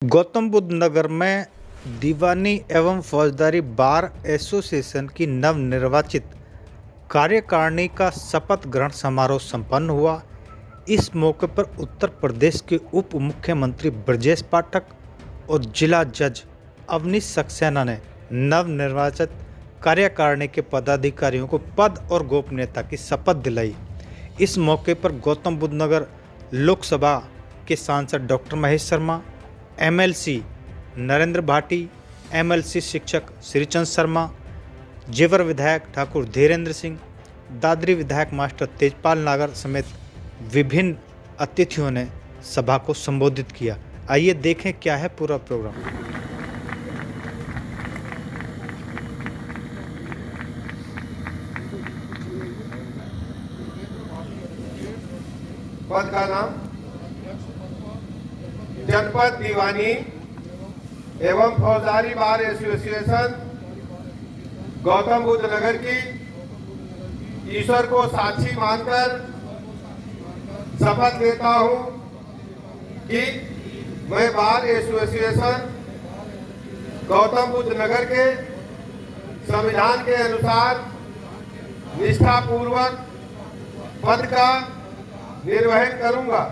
गौतम बुद्ध नगर में दीवानी एवं फौजदारी बार एसोसिएशन की नवनिर्वाचित कार्यकारिणी का शपथ ग्रहण समारोह संपन्न हुआ। इस मौके पर उत्तर प्रदेश के उप मुख्यमंत्री ब्रजेश पाठक और जिला जज अवनीश सक्सेना ने नवनिर्वाचित कार्यकारिणी के पदाधिकारियों को पद और गोपनीयता की शपथ दिलाई। इस मौके पर गौतम बुद्ध नगर लोकसभा के सांसद doctor Mahesh Sharma, MLC Narendra Bhati, MLC शिक्षक श्रीचंद शर्मा, जेवर विधायक ठाकुर धीरेन्द्र सिंह, दादरी विधायक मास्टर तेजपाल नागर समेत विभिन्न अतिथियों ने सभा को संबोधित किया। आइए देखें क्या है पूरा प्रोग्राम। पद का नाम जनपद दीवानी एवं फौजदारी बार एसोसिएशन गौतम बुद्ध नगर की ईश्वर को साक्षी मानकर शपथ लेता हूं कि मैं बार एसोसिएशन गौतम बुद्ध नगर के संविधान के अनुसार निष्ठापूर्वक पद का निर्वहन करूंगा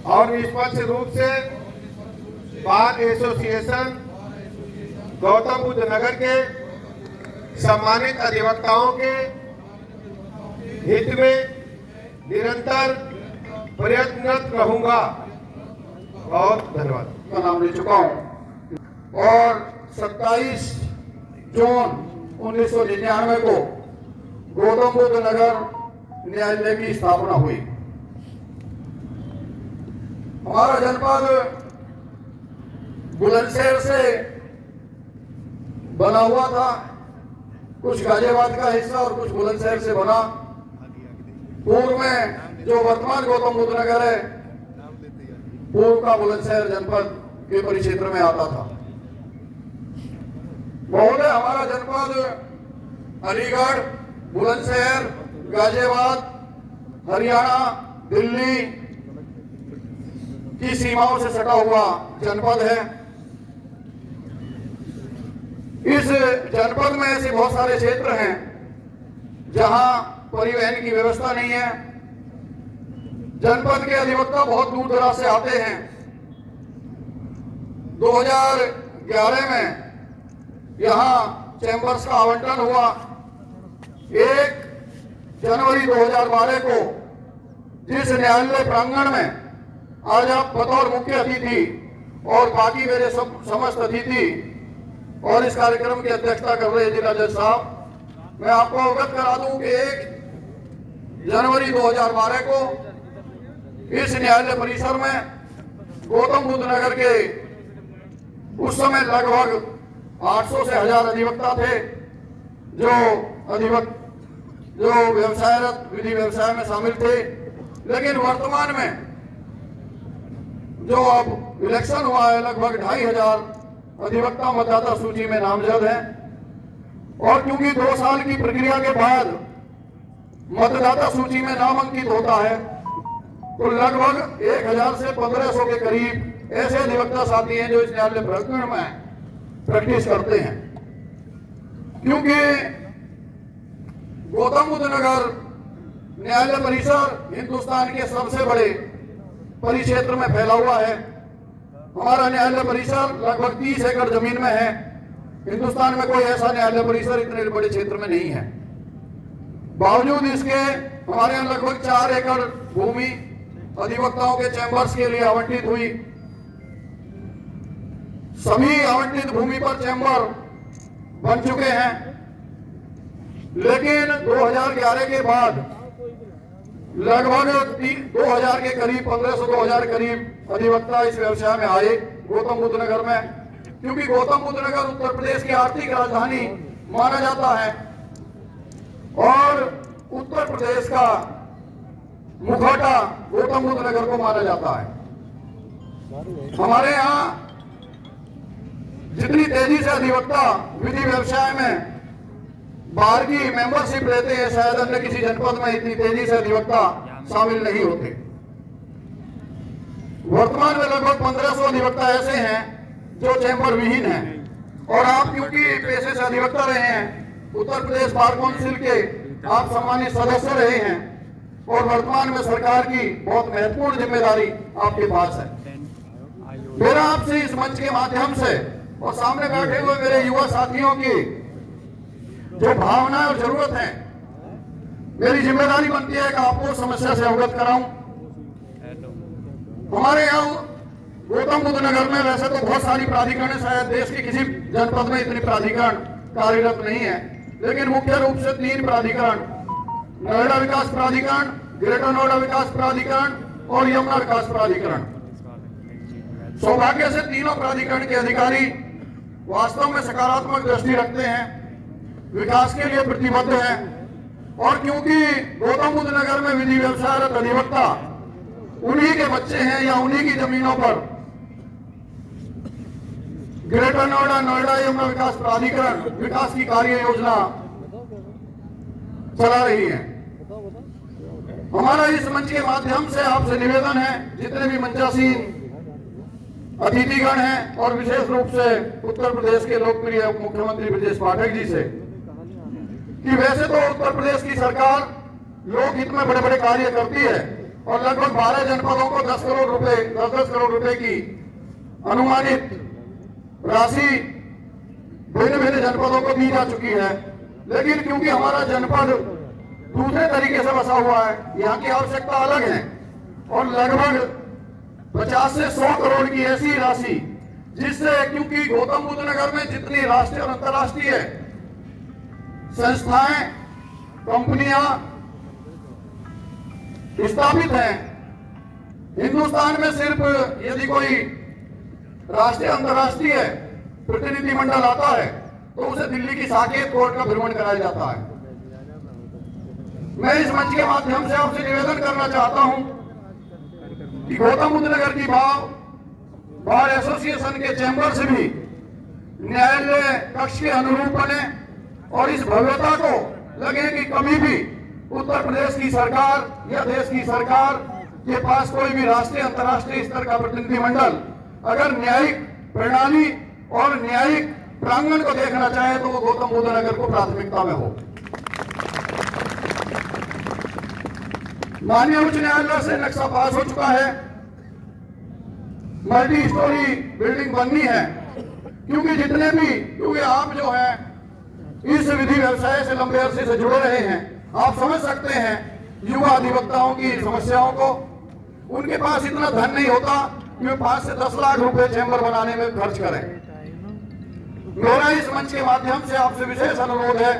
और निष्पक्ष रूप से बार एसोसिएशन गौतम बुद्ध नगर के सम्मानित अधिवक्ताओं के हित में निरंतर प्रयत्नरत रहूंगा। और धन्यवाद। का नाम ले चुका हूं और 27 जून 1999 को गौतम बुद्ध नगर न्यायालय की स्थापना हुई। हमारा जनपद बुलंदशहर से बना हुआ था, कुछ गाजियाबाद का हिस्सा और कुछ बुलंदशहर से बना। पूर्व में जो वर्तमान गौतम बुद्ध नगर है, पूर्व का बुलंदशहर जनपद के परिक्षेत्र में आता था। महोदय, हमारा जनपद अलीगढ़, बुलंदशहर, गाजियाबाद, हरियाणा, दिल्ली की सीमाओं से सटा हुआ जनपद है। इस जनपद में ऐसे बहुत सारे क्षेत्र हैं जहां परिवहन की व्यवस्था नहीं है। जनपद के अधिवक्ता बहुत दूर दराज से आते हैं। 2011 में यहां चैंबर्स का आवंटन हुआ। 1 जनवरी 2012 को जिस न्यायालय प्रांगण में आज आप बतौर मुख्य अतिथि और बाकी मेरे समस्त अतिथि और इस कार्यक्रम की अध्यक्षता कर रहे जिला जज साहब, मैं आपको अवगत करा दूं कि 1 जनवरी 2012 को इस न्यायालय परिसर में गौतम बुद्ध नगर के उस समय लगभग 800 से 1000 अधिवक्ता थे जो व्यवसायरत विधि व्यवसाय में शामिल थे। लेकिन वर्तमान में जो अब इलेक्शन हुआ है, लगभग 2500 अधिवक्ता मतदाता सूची में नामजद हैं। और क्योंकि 2 साल की प्रक्रिया के बाद मतदाता सूची में नामांकित होता है, तो लगभग 1000 से 1500 के करीब ऐसे अधिवक्ता साथी हैं जो इस न्यायालय प्रांगण में प्रैक्टिस करते हैं। क्योंकि गौतम बुद्ध नगर न्यायालय परिसर हिंदुस्तान के सबसे बड़े परिक्षेत्र में फैला हुआ है। हमारा न्यायालय परिसर लगभग 30 एकड़ जमीन में है। हिंदुस्तान में कोई ऐसा न्यायालय परिसर इतने बड़े क्षेत्र में नहीं है। बावजूद इसके हमारे यहाँ लगभग 4 एकड़ भूमि अधिवक्ताओं के चैंबर्स के लिए आवंटित हुई। सभी आवंटित भूमि पर चैंबर बन चुके हैं। लेकिन 2011 के बाद लगभग 2000 के करीब 1500-2000 करीब अधिवक्ता इस व्यवसाय में आए गौतम बुद्ध नगर में। क्योंकि गौतम बुद्ध नगर उत्तर प्रदेश की आर्थिक राजधानी माना जाता है और उत्तर प्रदेश का मुखौटा गौतम बुद्ध नगर को माना जाता है। हमारे यहाँ जितनी तेजी से अधिवक्ता विधि व्यवसाय में बाहर की मेंबरशिप लेते हैं, शायद अन्य किसी जनपद में इतनी तेजी से अधिवक्ता शामिल नहीं होते। वर्तमान में लगभग 1500 अधिवक्ता ऐसे हैं जो चैम्बर विहीन हैं, और आप क्योंकि पेशे से अधिवक्ता रहे हैं, उत्तर प्रदेश बार काउंसिल के आप सम्मानित सदस्य रहे हैं, और वर्तमान में सरकार की बहुत महत्वपूर्ण जिम्मेदारी आपके पास है। मेरा आपसे इस मंच के माध्यम से और सामने बैठे हुए मेरे युवा साथियों की जो भावनाएं और जरूरत है, मेरी जिम्मेदारी बनती है कि आपको समस्या से अवगत कराऊं। हमारे यहाँ गौतम बुद्ध नगर में वैसे तो बहुत सारी प्राधिकरण है, शायद देश के किसी जनपद में इतनी प्राधिकरण कार्यरत नहीं है, लेकिन मुख्य रूप से 3 प्राधिकरण, नोएडा विकास प्राधिकरण, ग्रेटर नोएडा विकास प्राधिकरण और यमुना विकास प्राधिकरण। सौभाग्य से तीनों प्राधिकरण के अधिकारी वास्तव में सकारात्मक दृष्टि रखते हैं, विकास के लिए प्रतिबद्ध हैं, और क्योंकि गौतम बुद्ध नगर में विधि व्यवसायरत अधिवक्ता उन्हीं के बच्चे हैं या उन्हीं की जमीनों पर ग्रेटर नोएडा, नोएडा यमुना विकास प्राधिकरण विकास की कार्य योजना चला रही है। हमारा इस मंच के माध्यम से आपसे निवेदन है, जितने भी मंचासीन अतिथिगण हैं और विशेष रूप से उत्तर प्रदेश के लोकप्रिय उप मुख्यमंत्री ब्रजेश पाठक जी से, कि वैसे तो उत्तर प्रदेश की सरकार लोकहित में बड़े बड़े कार्य करती है और लगभग 12 जनपदों को 10 करोड़ रुपए की अनुमानित राशि भिन्न भिन्न जनपदों को दी जा चुकी है, लेकिन क्योंकि हमारा जनपद दूसरे तरीके से बसा हुआ है, यहाँ की आवश्यकता अलग है, और लगभग 50 से 100 करोड़ की ऐसी राशि जिससे, क्योंकि गौतम बुद्ध नगर में जितनी राष्ट्रीय और अंतर्राष्ट्रीय संस्थाएं, कंपनियां स्थापित हैं, हिंदुस्तान में सिर्फ यदि कोई राष्ट्रीय अंतर्राष्ट्रीय प्रतिनिधिमंडल आता है तो उसे दिल्ली की साकेत कोर्ट का भ्रमण कराया जाता है। मैं इस मंच के माध्यम से आपसे निवेदन करना चाहता हूं कि गौतम बुद्ध नगर की बार एसोसिएशन के चैम्बर से भी न्यायालय कक्ष के अनुरूप बने और इस भव्यता को लगे कि कभी भी उत्तर प्रदेश की सरकार या देश की सरकार के पास कोई भी राष्ट्रीय अंतर्राष्ट्रीय स्तर का प्रतिनिधिमंडल अगर न्यायिक प्रणाली और न्यायिक प्रांगण को देखना चाहे तो वो गौतम बुद्ध नगर को प्राथमिकता में हो। माननीय उच्च न्यायालय से नक्शा पास हो चुका है, मल्टी स्टोरी बिल्डिंग बननी है, क्योंकि आप जो है इस विधि व्यवसाय से लंबे अरसे से जुड़े रहे हैं, आप समझ सकते हैं युवा अधिवक्ताओं की समस्याओं को। उनके पास इतना धन नहीं होता कि वे 5 से 10 लाख रुपए चैम्बर बनाने में खर्च करें। मेरा इस मंच के माध्यम से आपसे विशेष अनुरोध है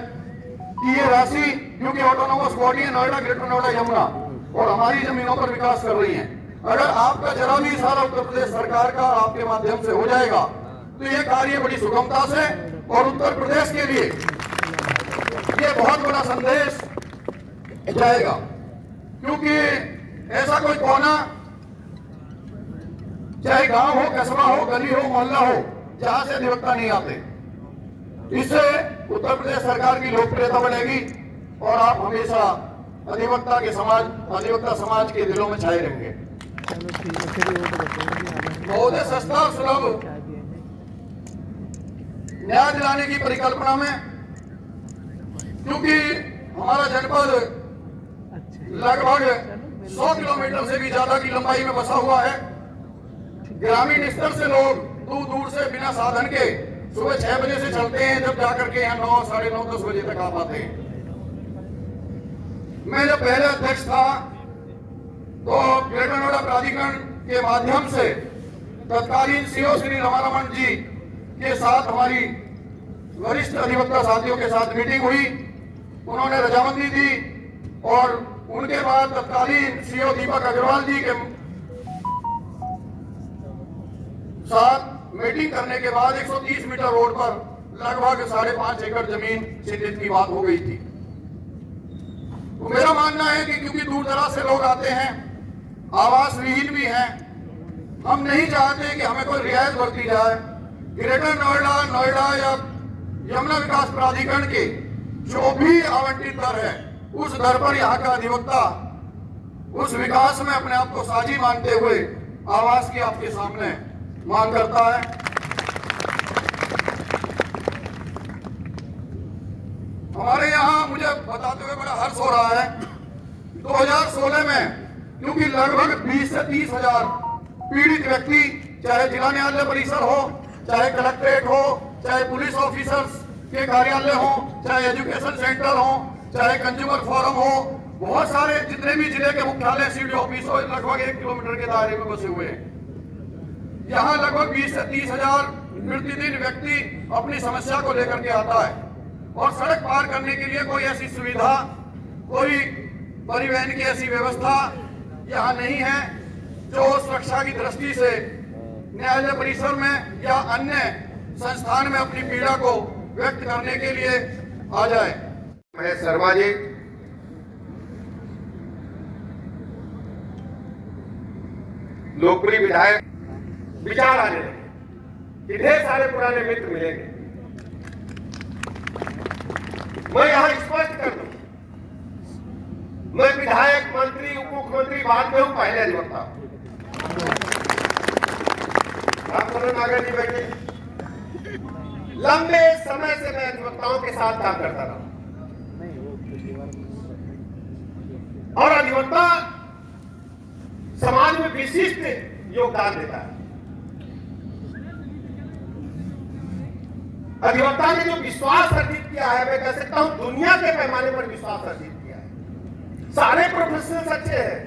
कि ये राशि, क्योंकि ऑटोनोमस बॉडी है नोएडा, ग्रेटर नोएडा, यमुना और हमारी जमीनों पर विकास कर रही है, अगर आपका जरा भी इशारा उत्तर प्रदेश सरकार का आपके माध्यम से हो जाएगा तो ये कार्य बड़ी सुगमता से और उत्तर प्रदेश के लिए ये बहुत बड़ा संदेश जाएगा, क्योंकि ऐसा कोई कोना, चाहे गांव हो, कस्बा हो, गली हो, मोहल्ला हो, जहां से अधिवक्ता नहीं आते, इससे उत्तर प्रदेश सरकार की लोकप्रियता बढ़ेगी और आप हमेशा अधिवक्ता समाज के दिलों में छाए रहेंगे। महोदय, सस्ता और सुलभ न्याय दिलाने की परिकल्पना में, क्योंकि हमारा जनपद लगभग 100 किलोमीटर से भी ज्यादा की लंबाई में बसा हुआ है, ग्रामीण स्तर से लोग दूर दूर से बिना साधन के सुबह 6 बजे से चलते हैं, जब जाकर के यहाँ 9, साढ़े 9, 10 बजे तक आ पाते हैं। मैं जब पहले अध्यक्ष था तो ग्रेटर नोएडा प्राधिकरण के माध्यम से तत्कालीन सीओ श्री रमारमण जी के साथ हमारी वरिष्ठ अधिवक्ता साथियों के साथ मीटिंग हुई, उन्होंने रजामंदी दी और उनके बाद तत्कालीन सीओ दीपक अग्रवाल जी के साथ मीटिंग करने के बाद 130 मीटर रोड पर लगभग 5.5 एकड़ जमीन चिन्हित की बात हो गई थी। तो मेरा मानना है कि क्योंकि दूर दराज से लोग आते हैं, आवास विहीन भी हैं, हम नहीं चाहते कि हमें कोई रियायत बरती जाए। ग्रेटर नोएडा या यमुना विकास प्राधिकरण के जो भी आवंटित दर है, उस दर पर यहाँ का अधिवक्ता उस विकास में अपने आप को साझी मानते हुए आवाज की आपके सामने मांग करता है। हमारे यहाँ मुझे बताते हुए बड़ा हर्ष हो रहा है, 2016 में क्योंकि लगभग 20 से 30 हजार पीड़ित व्यक्ति, चाहे जिला न्यायालय परिसर हो, चाहे कलेक्ट्रेट हो, चाहे पुलिस ऑफिसर्स के कार्यालय हो, चाहे एजुकेशन सेंटर हो, चाहे कंज्यूमर फोरम हो, बहुत सारे जितने भी जिले के मुख्यालय सीडी ऑफिस हो, लगभग 1 किलोमीटर के दायरे में बसे हुए हैं। यहाँ लगभग 20 से 30 हजार प्रतिदिन व्यक्ति अपनी समस्या को लेकर के आता है और सड़क पार करने के लिए कोई ऐसी सुविधा, कोई परिवहन की ऐसी व्यवस्था यहाँ नहीं है जो सुरक्षा की दृष्टि से न्यायालय परिसर में या अन्य संस्थान में अपनी पीड़ा को व्यक्त करने के लिए आ जाए। महेश शर्मा जी, लोकप्रिय विधायक, विचार आने लगे कि ढेर सारे पुराने मित्र मिलेंगे। मैं यहां स्पष्ट कर दूं, मैं विधायक, मंत्री, उप मुख्यमंत्री बाद में हूं, पहले अधिवक्ता हूं। नागर जी बैठे, लंबे समय से मैं अधिवक्ताओं के साथ काम करता रहा और अधिवक्ता समाज में विशिष्ट योगदान देता है। अधिवक्ता ने जो विश्वास अर्जित किया है, मैं कह सकता हूं दुनिया के पैमाने पर विश्वास अर्जित किया है। सारे प्रोफेशनल्स अच्छे हैं,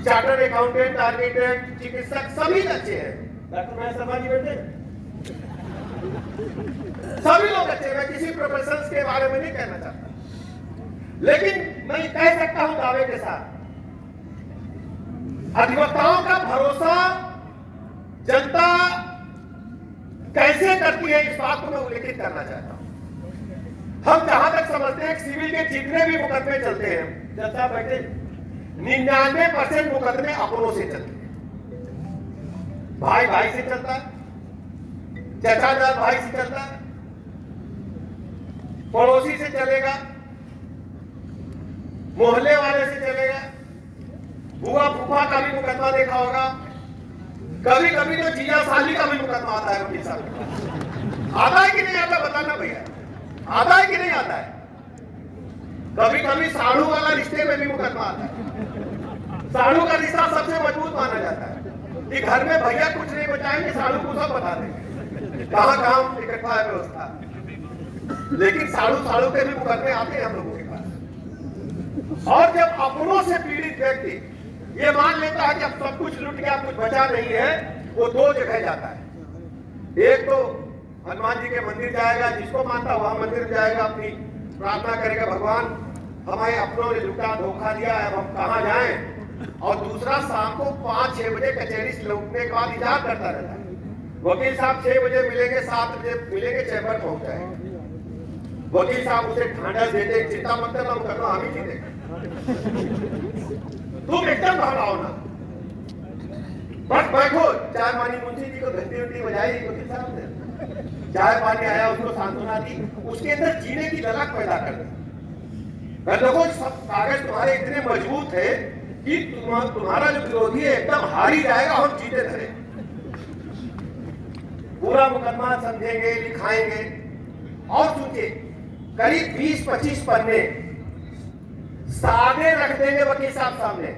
चार्टर्ड अकाउंटेंट, आर्किटेक्ट, चिकित्सक सभी अच्छे हैं। डॉक्टर महेश शर्मा जी बैठे, सभी लोग अच्छे हैं। मैं किसी प्रोफेशनल्स के बारे में नहीं कहना चाहता, लेकिन मैं कह सकता हूं दावे के साथ, अधिवक्ताओं का भरोसा जनता कैसे करती है, इस बात को मैं उल्लेखित करना चाहता हूं। हम जहां तक समझते हैं सिविल के जितने भी मुकदमे चलते हैं, जनता बैठे, 99% मुकदमे अपनों से चलते हैं। भाई भाई से चलता है, चाचादार भाई से चलता है, पड़ोसी से चलेगा, मोहल्ले वाले से चलेगा, बुआ फूफा का भी मुकदमा देखा होगा, कभी कभी तो जीजा साली का भी मुकदमा आता है वकील साहब। आता है कि नहीं आता बताना भैया, आता है कि नहीं आता है? कभी कभी साढ़ू वाला रिश्ते में भी मुकदमा आता है। साढ़ू का रिश्ता सबसे मजबूत माना जाता है कि घर में भैया कुछ नहीं बचाएंगे, साढ़ू को सब बता देंगे कहां कहां इकट्ठा है व्यवस्था। लेकिन साढ़ू के भी मुकदमे आते हैं हम लोगों के पास। और जब अपनों से पीड़ित व्यक्ति ये मान लेता है कि अब सब कुछ लूट गया, कुछ बचा नहीं है, वो दो जगह जाता है। एक तो हनुमान जी के मंदिर जाएगा, जिसको मानता वहां मंदिर जाएगा, अपनी प्रार्थना करेगा, भगवान हमें अपनों ने लुटा धोखा दिया है, अब हम कहां जाएं। और दूसरा शाम को 5-6 बजे कचहरी से लौटने के बाद इंतजार करता रहता है, वकील साहब 6 बजे मिलेंगे, 7 बजे मिलेंगे, चैम्बर पहुंच जाएंगे। वकील साहब उसे ढांढस देते, चिंता मत करना, हम करना, हम ही जीतेंगे, तुम एकदम घबराओ ना, बस बैठो। चाय पानी मुंशी जी को घंटी उंटी बजाई वकील साहब ने, चाय पानी आया, उसको सांत्वना दी, उसके अंदर जीने की ललक पैदा कर दी। देखो सब कागज तुम्हारे इतने मजबूत है कि तुम्हारा जो विरोधी है एकदम हार ही जाएगा, हम जीते धरे। पूरा मुकदमा समझेंगे, लिखाएंगे और सुनिए, करीब 20-25 पन्ने सादे रख देंगे वकील साहब सामने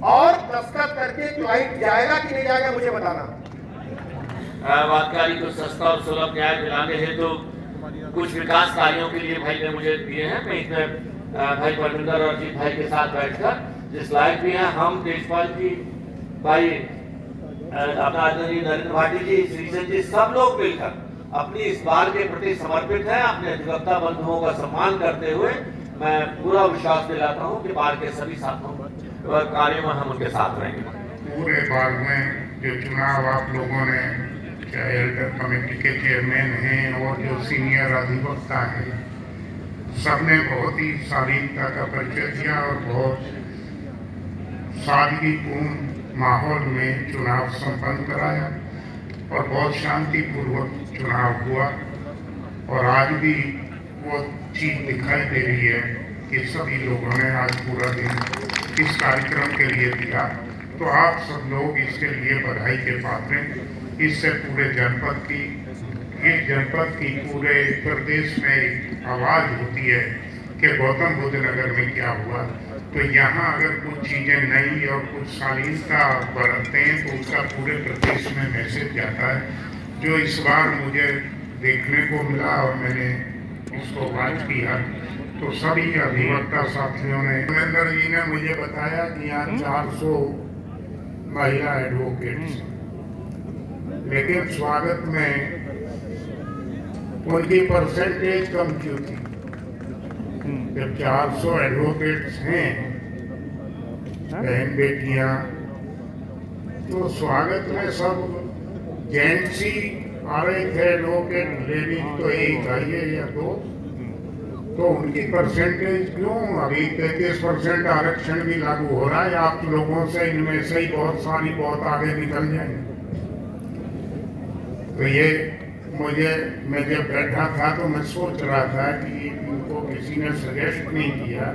और दस्तखत करके क्लाइंट जाएगा कि नहीं जाएगा मुझे बताना। वादकारी को सस्ता और सुलभ न्याय दिलाने हेतु कुछ विकास कार्यों के लिए भाई ने मुझे दिए हैं। मैं इसमें भाई परमिंदर और अजीत भाई के साथ बैठकर जिस लायक भी हैं, हम देशपाल जी, भाई अपना आदरणीय नरेंद्र भाटी जी, श्रीचंद जी, सब लोग मिलकर अपनी इस बार के प्रति समर्पित हैं। अपने अधिवक्ता बंधुओं का सम्मान करते हुए मैं पूरा विश्वास दिलाता हूं कि बार के सभी साथों कार्यों में हम उनके साथ रहेंगे। पूरे बार में जो चुनाव आप लोगों ने, चाहे एल्डर कमेटी के चेयरमैन हैं और जो सीनियर अधिवक्ता हैं, सबने बहुत ही शालीनता का परिचय दिया और बहुत सादगीपूर्ण माहौल में चुनाव संपन्न कराया और बहुत शांतिपूर्वक चुनाव हुआ। और आज भी वो चीज दिखाई दे रही है कि सभी लोगों ने आज पूरा दिन इस कार्यक्रम के लिए दिया तो आप सब लोग इसके लिए बधाई के पात्र हैं। इससे पूरे जनपद की, इस जनपद की पूरे प्रदेश में एक आवाज़ होती है कि गौतम बुद्ध नगर में क्या हुआ। तो यहाँ अगर कुछ चीज़ें नई और कुछ शालीनता बरतते हैं तो उसका पूरे प्रदेश में मैसेज जाता है, जो इस बार मुझे देखने को मिला और मैंने इसको वाच किया। तो सभी अधिवक्ता साथियों ने, महेंद्र जी ने मुझे बताया कि यहाँ 400 महिला एडवोकेट्स, लेकिन स्वागत में उनकी परसेंटेज कम क्यों थी? जब 400 एडवोकेट्स हैं बहन बेटियां, तो स्वागत में सब जेंट्स ही आ रहे थे एडवोकेट, लेडीज तो एक आई है या दो, तो उनकी परसेंटेज क्यों? अभी 33% आरक्षण भी लागू हो रहा है। आप लोगों से इनमें से ही बहुत सारी बहुत आगे निकल जाएंगे। तो ये मुझे, मैं जब बैठा था तो मैं सोच रहा था कि इनको किसी ने सजेस्ट नहीं किया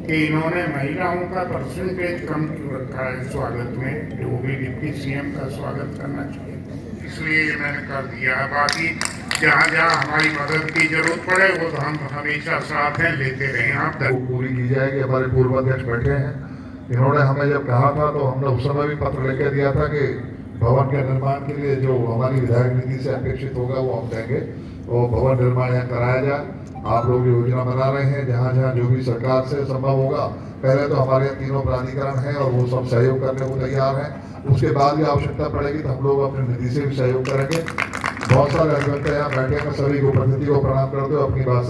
कि इन्होंने महिलाओं का परसेंटेज कम क्यों रखा है स्वागत में, जो भी डिप्टी सीएम का स्वागत करना चाहिए, इसलिए मैंने कर दिया। बाकी जहाँ जहाँ हमारी मदद की जरूरत पड़े वो तो हम हमेशा साथ हैं, लेते रहें। आप पूरी की जाएगी। हमारे पूर्व अध्यक्ष बैठे हैं, इन्होंने हमें जब कहा था तो हमने उस समय भी पत्र लेकर दिया था कि भवन के निर्माण के लिए जो हमारी विधायक निधि से अपेक्षित होगा वो हम देंगे, वो भवन निर्माण यहाँ कराया जाए। आप लोग योजना बना रहे हैं, जहाँ जहाँ जो भी सरकार से संभव होगा, पहले तो हमारे यहाँ तीनों प्राधिकरण हैं और वो सब सहयोग करने को तैयार हैं। उसके बाद भी आवश्यकता पड़ेगी तो हम लोग अपने निधि से भी सहयोग करेंगे। बहुत सारे अधिवक्ता यहाँ बैठे हैं, सभी को प्रतिनिधि को प्रणाम करते हुए अपनी बात